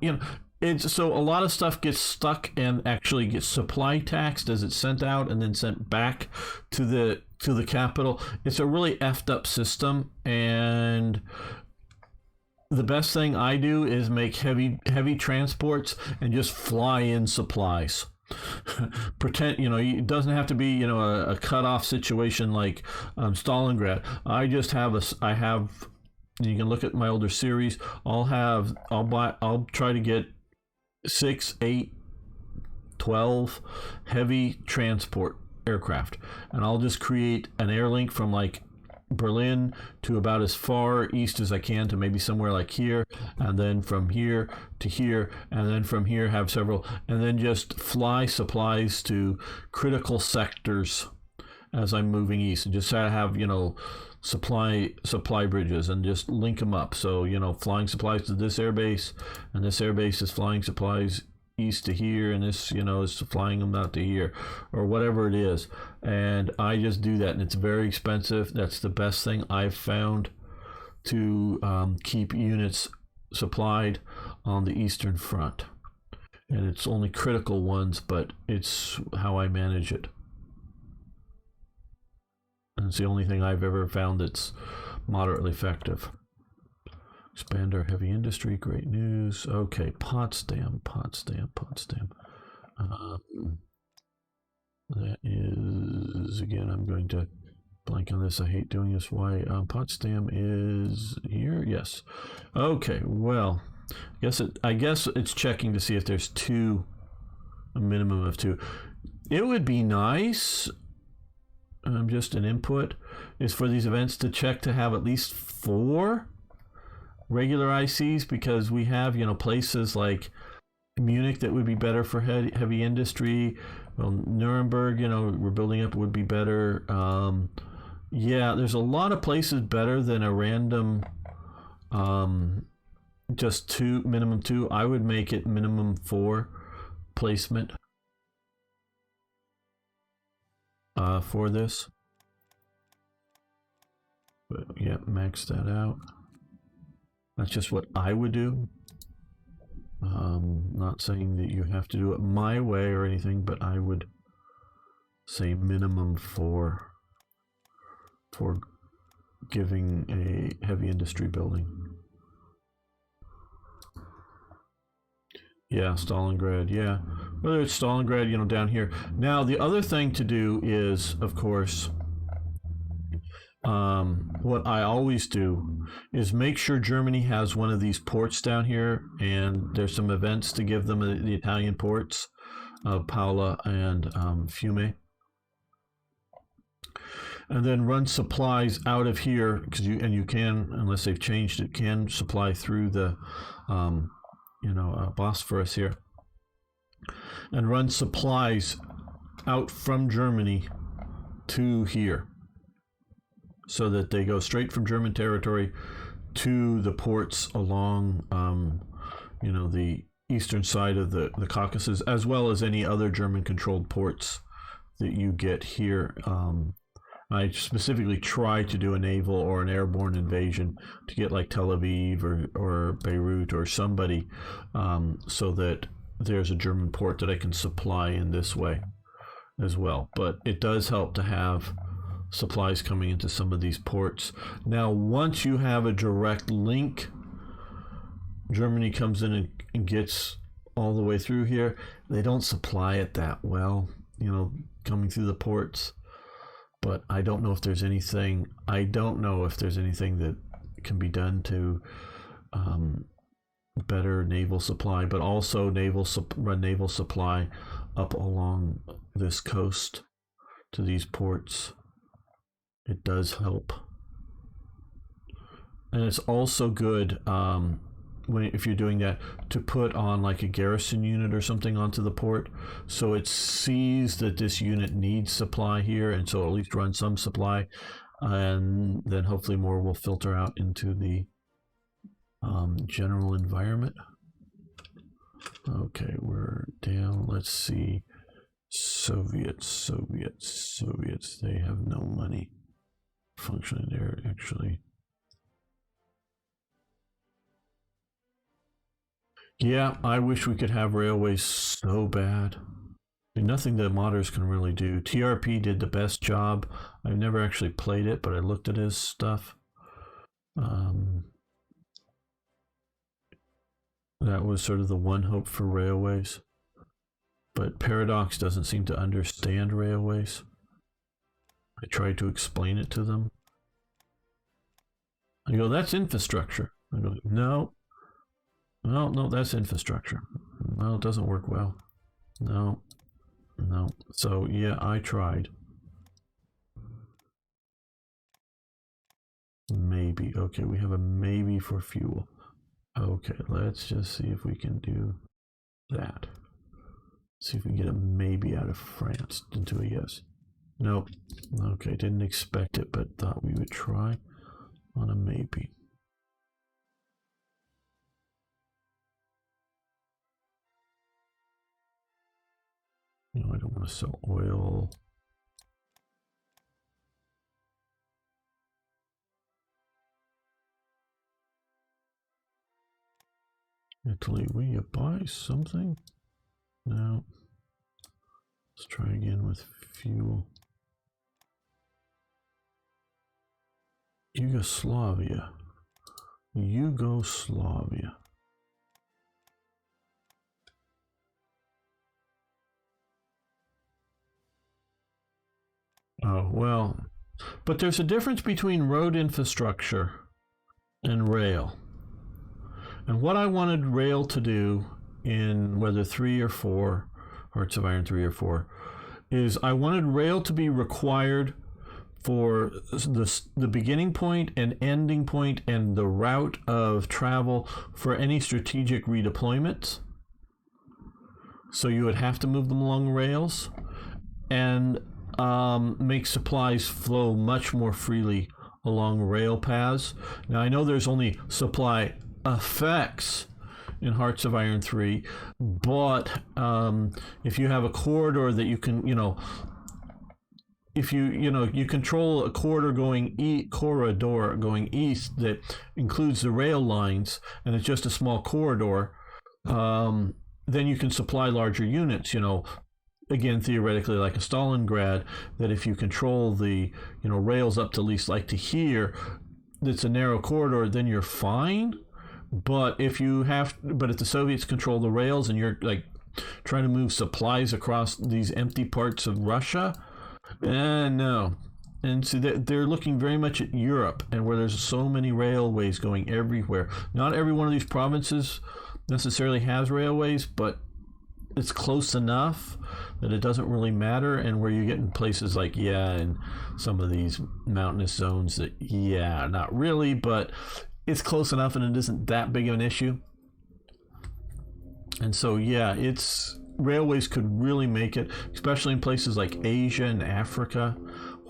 so a lot of stuff gets stuck and actually gets supply taxed as it's sent out and then sent back to the capital. It's a really effed up system, and the best thing I do is make heavy transports and just fly in supplies. Pretend, it doesn't have to be, a cut-off situation like Stalingrad. I have, you can look at my older series. I'll try to get 6, 8, 12 heavy transport aircraft, and I'll just create an air link from like Berlin to about as far east as I can to maybe somewhere like here, and then from here to here, and then from here have several, and then just fly supplies to critical sectors as I'm moving east, and just have supply bridges and just link them up. So flying supplies to this airbase, and this airbase is flying supplies east to here, and this is flying them out to here, or whatever it is. And I just do that, and it's very expensive. That's the best thing I've found to keep units supplied on the Eastern Front. And it's only critical ones, but it's how I manage it. And it's the only thing I've ever found that's moderately effective. Expand our heavy industry, great news. Okay, Potsdam. That is, again, I'm going to blank on this. I hate doing this. Why? Potsdam is here? Yes. Okay, well, I guess it's checking to see if there's a minimum of 2. It would be nice, just an input, is for these events to check to have at least 4 regular ICs, because we have, places like Munich that would be better for heavy industry. Well, Nuremberg, we're building up, would be better. Yeah, there's a lot of places better than a random just minimum 2. I would make it minimum 4 placement for this. But yeah, max that out. That's just what I would do. Not saying that you have to do it my way or anything, but I would say minimum 4 for giving a heavy industry building. Yeah, Stalingrad, yeah. Whether it's Stalingrad, down here. Now, the other thing to do is, of course, what I always do is make sure Germany has one of these ports down here, and there's some events to give them the Italian ports of Paola and Fiume. And then run supplies out of here, because you can, unless they've changed it, can supply through the Bosphorus here, and run supplies out from Germany to here, so that they go straight from German territory to the ports along the eastern side of the Caucasus, as well as any other German controlled ports that you get here. I specifically try to do a naval or an airborne invasion to get like Tel Aviv or Beirut or somebody, so that there's a German port that I can supply in this way as well. But it does help to have supplies coming into some of these ports. Now, once you have a direct link, Germany comes in and gets all the way through here. They don't supply it that well, coming through the ports. But I don't know if there's anything that can be done to better naval supply, but also run naval supply up along this coast to these ports. It does help. And it's also good if you're doing that, to put on like a garrison unit or something onto the port, so it sees that this unit needs supply here, and so at least run some supply, and then hopefully more will filter out into the general environment. Okay, we're down. Let's see. Soviets. They have no money functioning there, actually. Yeah, I wish we could have railways so bad. Nothing that modders can really do. TRP did the best job. I've never actually played it, but I looked at his stuff. That was sort of the one hope for railways. But Paradox doesn't seem to understand railways. I tried to explain it to them. I go, that's infrastructure. I go, no, that's infrastructure. Well, it doesn't work well. No. So, yeah, I tried. Maybe. Okay, we have a maybe for fuel. Okay, let's just see if we can do that. See if we can get a maybe out of France into a yes. Nope. Okay, didn't expect it, but thought we would try on a maybe. I don't want to sell oil. Italy, will you buy something? No. Let's try again with fuel. Yugoslavia. Oh, well. But there's a difference between road infrastructure and rail. And what I wanted rail to do in whether 3 or 4, Hearts of Iron 3 or 4, is I wanted rail to be required for the beginning point and ending point and the route of travel for any strategic redeployments. So you would have to move them along rails and make supplies flow much more freely along rail paths. Now, I know there's only supply effects in Hearts of Iron 3, but if you have a corridor that you can, if you control a corridor going east that includes the rail lines, and it's just a small corridor, then you can supply larger units. Again, theoretically, like a Stalingrad, that if you control the rails up to at least like to here, it's a narrow corridor, then you're fine. But if the Soviets control the rails and you're like trying to move supplies across these empty parts of Russia, no. And so they're looking very much at Europe, and where there's so many railways going everywhere. Not every one of these provinces necessarily has railways, but it's close enough that it doesn't really matter. And where you get in places like, in some of these mountainous zones that, not really, but it's close enough and it isn't that big of an issue. And so, railways could really make it, especially in places like Asia and Africa.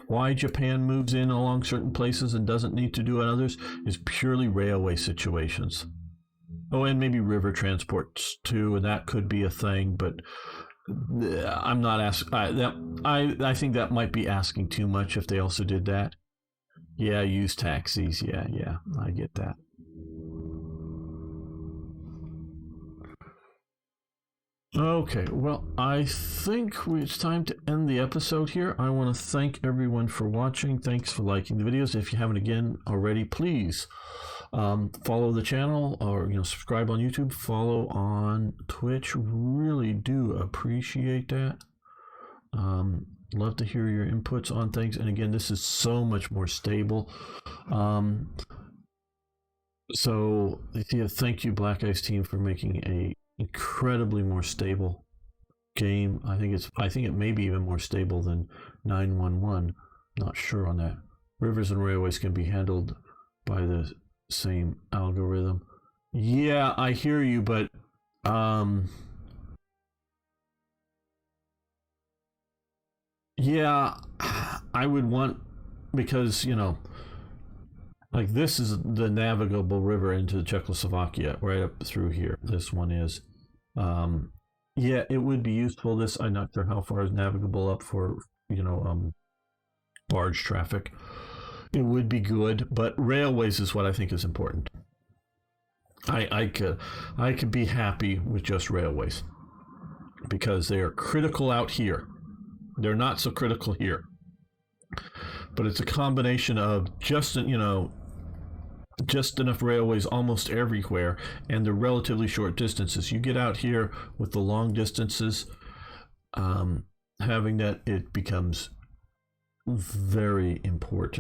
Why Japan moves in along certain places and doesn't need to do on others is purely railway situations. Oh, and maybe river transports too, and that could be a thing, but I'm not asking. I think that might be asking too much if they also did that. Yeah, use taxis. Yeah, I get that. Okay, well, I think it's time to end the episode here. I want to thank everyone for watching. Thanks for liking the videos. If you haven't again already, please follow the channel, or subscribe on YouTube, follow on Twitch. Really do appreciate that. Love to hear your inputs on things. And again, this is so much more stable. So thank you, Black Ice team, for making a incredibly more stable game. I think it may be even more stable than 911. Not sure on that. Rivers and railways can be handled by the same algorithm. Yeah, I hear you, but I would want, because like this is the navigable river into Czechoslovakia right up through here. This one is. It would be useful. I'm not sure how far is navigable up for barge traffic. It would be good, but railways is what I think is important. I could be happy with just railways because they are critical out here. They're not so critical here. But it's a combination of just enough railways almost everywhere, and the relatively short distances. You get out here with the long distances, having that, it becomes very important.